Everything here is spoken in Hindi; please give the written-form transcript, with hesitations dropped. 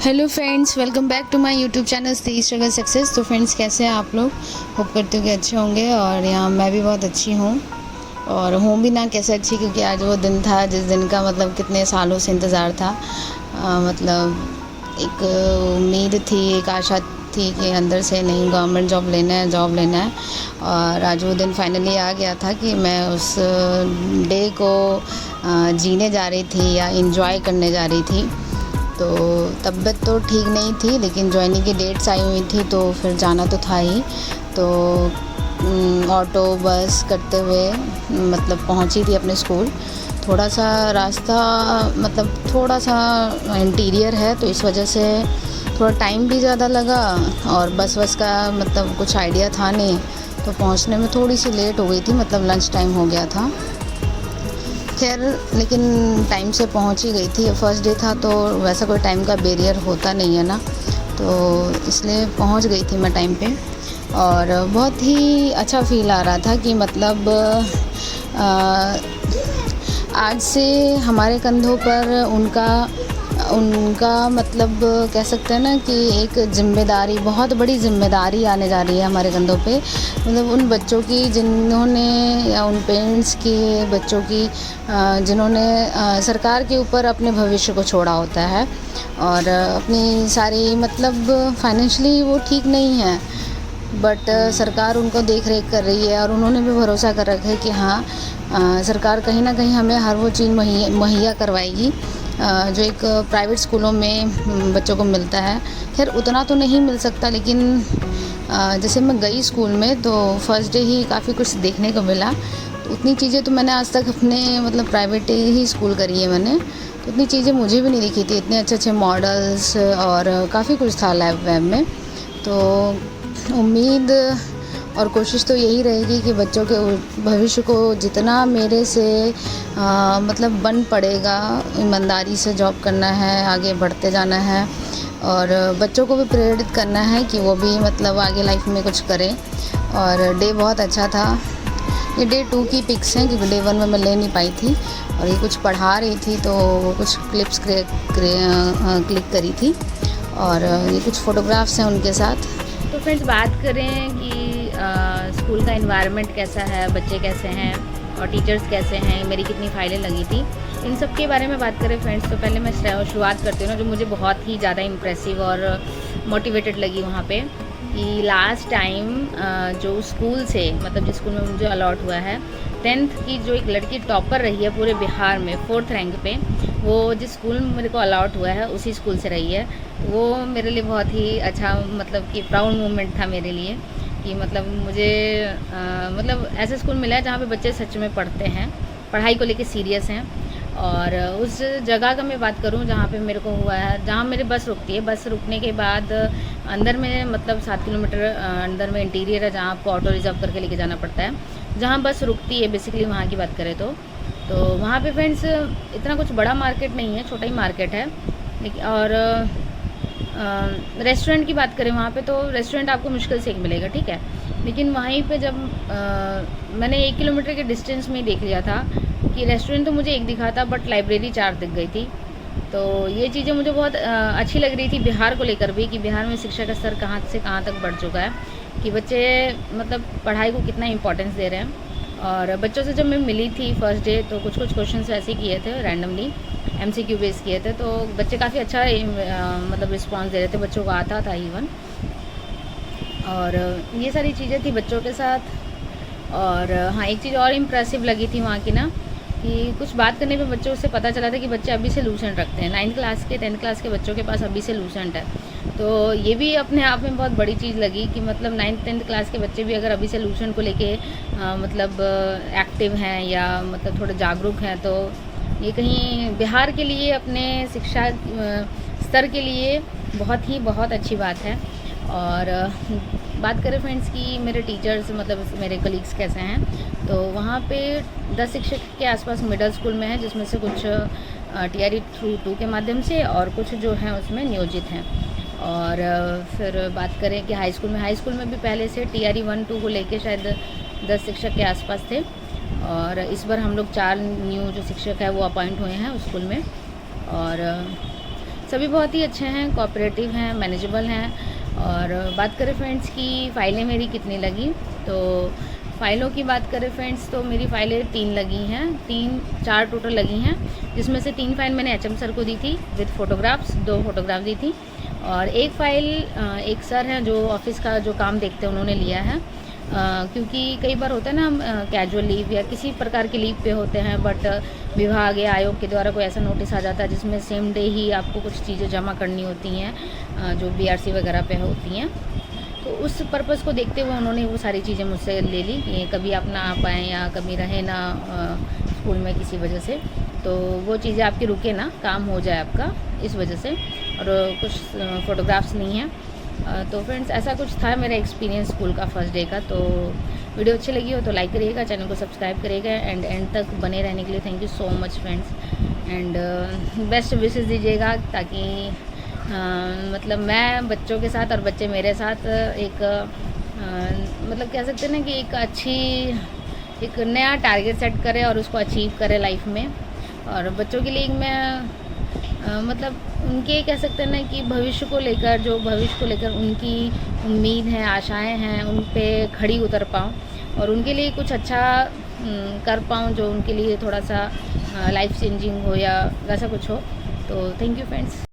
Hello friends, welcome back to my YouTube channel the struggle success. तो फ्रेंड्स, कैसे हैं आप लोग? होप करते हो कि अच्छे होंगे। और यहाँ मैं भी बहुत अच्छी हूँ और हूँ भी ना कैसे अच्छी, क्योंकि आज वो दिन था जिस दिन का मतलब कितने सालों से इंतज़ार था। मतलब एक उम्मीद थी, एक आशा थी कि अंदर से नहीं, गवर्नमेंट जॉब लेना है। और आज वो दिन फाइनली आ गया था कि मैं उस डे को जीने जा रही थी या एंजॉय करने जा रही थी। तो तबीयत तो ठीक नहीं थी, लेकिन ज्वाइनिंग की डेट्स आई हुई थी तो फिर जाना तो था ही। तो ऑटो बस करते हुए मतलब पहुंची थी अपने स्कूल। थोड़ा सा रास्ता मतलब थोड़ा सा इंटीरियर है, तो इस वजह से थोड़ा टाइम भी ज़्यादा लगा और बस का मतलब कुछ आइडिया था नहीं, तो पहुंचने में थोड़ी सी लेट हो गई थी, मतलब लंच टाइम हो गया था। खैर, लेकिन टाइम से पहुंच ही गई थी। फर्स्ट डे था तो वैसा कोई टाइम का बैरियर होता नहीं है ना, तो इसलिए पहुंच गई थी मैं टाइम पे। और बहुत ही अच्छा फ़ील आ रहा था कि मतलब आज से हमारे कंधों पर उनका उनका मतलब कह सकते हैं ना कि एक ज़िम्मेदारी, बहुत बड़ी ज़िम्मेदारी आने जा रही है हमारे कंधों पे। मतलब उन बच्चों की जिन्होंने, या उन पेरेंट्स के बच्चों की जिन्होंने सरकार के ऊपर अपने भविष्य को छोड़ा होता है। और अपनी सारी मतलब फाइनेंशियली वो ठीक नहीं है, बट सरकार उनको देख रेख कर रही है और उन्होंने भी भरोसा कर रखा है कि हाँ, सरकार कहीं ना कहीं हमें हर वो चीज़ मुहैया करवाएगी जो एक प्राइवेट स्कूलों में बच्चों को मिलता है। खैर उतना तो नहीं मिल सकता, लेकिन जैसे मैं गई स्कूल में तो फर्स्ट डे ही काफ़ी कुछ देखने को मिला। तो उतनी चीज़ें तो मैंने आज तक अपने मतलब प्राइवेट ही स्कूल करी है मैंने, तो उतनी चीज़ें मुझे भी नहीं दिखी थी। इतने अच्छे अच्छे मॉडल्स और काफ़ी कुछ था लैब वैब में। तो उम्मीद और कोशिश तो यही रहेगी कि बच्चों के भविष्य को जितना मेरे से मतलब बन पड़ेगा, ईमानदारी से जॉब करना है, आगे बढ़ते जाना है और बच्चों को भी प्रेरित करना है कि वो भी मतलब आगे लाइफ में कुछ करें। और डे बहुत अच्छा था। ये डे 2 की पिक्स हैं, क्योंकि डे 1 में मैं ले नहीं पाई थी और ये कुछ पढ़ा रही थी तो कुछ क्लिप्स क्लिक करी थी और ये कुछ फ़ोटोग्राफ्स हैं उनके साथ। तो फ्रेंड्स, बात करें कि स्कूल का एनवायरनमेंट कैसा है, बच्चे कैसे हैं और टीचर्स कैसे हैं, मेरी कितनी फाइलें लगी थी, इन सब के बारे में बात करें फ्रेंड्स, तो पहले मैं शुरुआत करती हूँ ना, जो मुझे बहुत ही ज़्यादा इम्प्रेसिव और मोटिवेटेड लगी वहाँ पे, कि लास्ट टाइम जो स्कूल से मतलब जिस स्कूल में मुझे अलॉट हुआ है, 10th की जो एक लड़की टॉपर रही है पूरे बिहार में 4th रैंक पे, वो जिस स्कूल में मेरे को अलॉट हुआ है उसी स्कूल से रही है। वो मेरे लिए बहुत ही अच्छा मतलब कि प्राउड मोमेंट था मेरे लिए, कि मतलब मुझे मतलब ऐसा स्कूल मिला है जहाँ पे बच्चे सच में पढ़ते हैं, पढ़ाई को लेके सीरियस हैं। और उस जगह का मैं बात करूँ जहाँ पे मेरे को हुआ है, जहाँ मेरी बस रुकती है, बस रुकने के बाद अंदर में मतलब 7 किलोमीटर अंदर में इंटीरियर है, जहाँ आपको ऑटो रिजर्व करके लेके जाना पड़ता है। जहाँ बस रुकती है बेसिकली, वहाँ की बात करें तो वहाँ पे फ्रेंड्स इतना कुछ बड़ा मार्केट नहीं है, छोटा ही मार्केट है। लेकिन और रेस्टोरेंट की बात करें वहाँ पे, तो रेस्टोरेंट आपको मुश्किल से एक मिलेगा, ठीक है। लेकिन वहीं पे जब मैंने 1 किलोमीटर के डिस्टेंस में देख लिया था कि रेस्टोरेंट तो मुझे एक दिखा था, बट लाइब्रेरी 4 दिख गई थी। तो ये चीज़ें मुझे बहुत अच्छी लग रही थी बिहार को लेकर भी, कि बिहार में शिक्षा का स्तर कहाँ से कहाँ तक बढ़ चुका है, कि बच्चे मतलब पढ़ाई को कितना इंपॉर्टेंस दे रहे हैं। और बच्चों से जब मैं मिली थी फर्स्ट डे, तो कुछ क्वेश्चंस ऐसे किए थे रैंडमली, MCQ बेस किए थे, तो बच्चे काफ़ी अच्छा मतलब रिस्पांस दे रहे थे, बच्चों को आता था इवन। और ये सारी चीज़ें थी बच्चों के साथ। और हाँ, एक चीज़ और इम्प्रेसिव लगी थी वहाँ की ना, कि कुछ बात करने पे बच्चों से पता चला था कि बच्चे अभी से लूसेंट रखते हैं। 9th क्लास के 10th क्लास के बच्चों के पास अभी से लूसेंट है। तो ये भी अपने आप में बहुत बड़ी चीज़ लगी कि मतलब 9th 10th क्लास के बच्चे भी अगर अभी से लूसेंट को लेके मतलब एक्टिव हैं या मतलब थोड़े जागरूक हैं, तो ये कहीं बिहार के लिए, अपने शिक्षा स्तर के लिए बहुत अच्छी बात है। और बात करें फ्रेंड्स की मेरे टीचर्स मतलब मेरे कलीग्स कैसे हैं, तो वहाँ पे 10 शिक्षक के आसपास मिडिल स्कूल में है, जिसमें से कुछ TRE थ्रू 2 के माध्यम से और कुछ जो हैं उसमें नियोजित हैं। और फिर बात करें कि हाई स्कूल में भी पहले से TRE 1 2 को लेके शायद 10 शिक्षक के आसपास थे। और इस बार हम लोग 4 न्यू जो शिक्षक है वो अपॉइंट हुए हैं उस स्कूल में। और सभी बहुत ही अच्छे हैं, कोऑपरेटिव हैं, मैनेजेबल हैं। और बात करें फ्रेंड्स की फ़ाइलें मेरी कितनी लगी, तो फ़ाइलों की बात करें फ्रेंड्स तो मेरी फ़ाइलें 3 लगी हैं, 4 टोटल लगी हैं, जिसमें से 3 फ़ाइल मैंने एचएम सर को दी थी विद फ़ोटोग्राफ्स, 2 फ़ोटोग्राफ दी थी। और एक फ़ाइल एक सर हैं जो ऑफ़िस का जो काम देखते हैं उन्होंने लिया है। क्योंकि कई बार होता है ना, हम कैजुअल लीव या किसी प्रकार की लीव पे होते हैं, बट विभाग या आयोग के द्वारा कोई ऐसा नोटिस आ जाता है जिसमें सेम डे ही आपको कुछ चीज़ें जमा करनी होती हैं, जो बीआरसी वगैरह पे होती हैं। तो उस पर्पज़ को देखते हुए उन्होंने वो सारी चीज़ें मुझसे ले ली कि कभी आप ना आ पाएँ या कभी रहे ना स्कूल में किसी वजह से, तो वो चीज़ें आपकी रुके ना, काम हो जाए आपका इस वजह से। और कुछ फ़ोटोग्राफ्स नहीं हैं। तो फ्रेंड्स ऐसा कुछ था मेरा एक्सपीरियंस स्कूल का फर्स्ट डे का। तो वीडियो अच्छी लगी हो तो लाइक करिएगा, चैनल को सब्सक्राइब करिएगा एंड एंड तक बने रहने के लिए thank you so much friends. And best wishes दीजिएगा ताकि मतलब मैं बच्चों के साथ और बच्चे मेरे साथ एक मतलब कह सकते हैं ना कि एक नया टारगेट सेट करें और उसको अचीव करें लाइफ में। और बच्चों के लिए मैं मतलब उनके कह सकते हैं ना कि भविष्य को लेकर उनकी उम्मीद है, आशाएं हैं, उन पे खड़ी उतर पाऊँ और उनके लिए कुछ अच्छा कर पाऊँ जो उनके लिए थोड़ा सा लाइफ चेंजिंग हो या वैसा कुछ हो। तो थैंक यू फ्रेंड्स।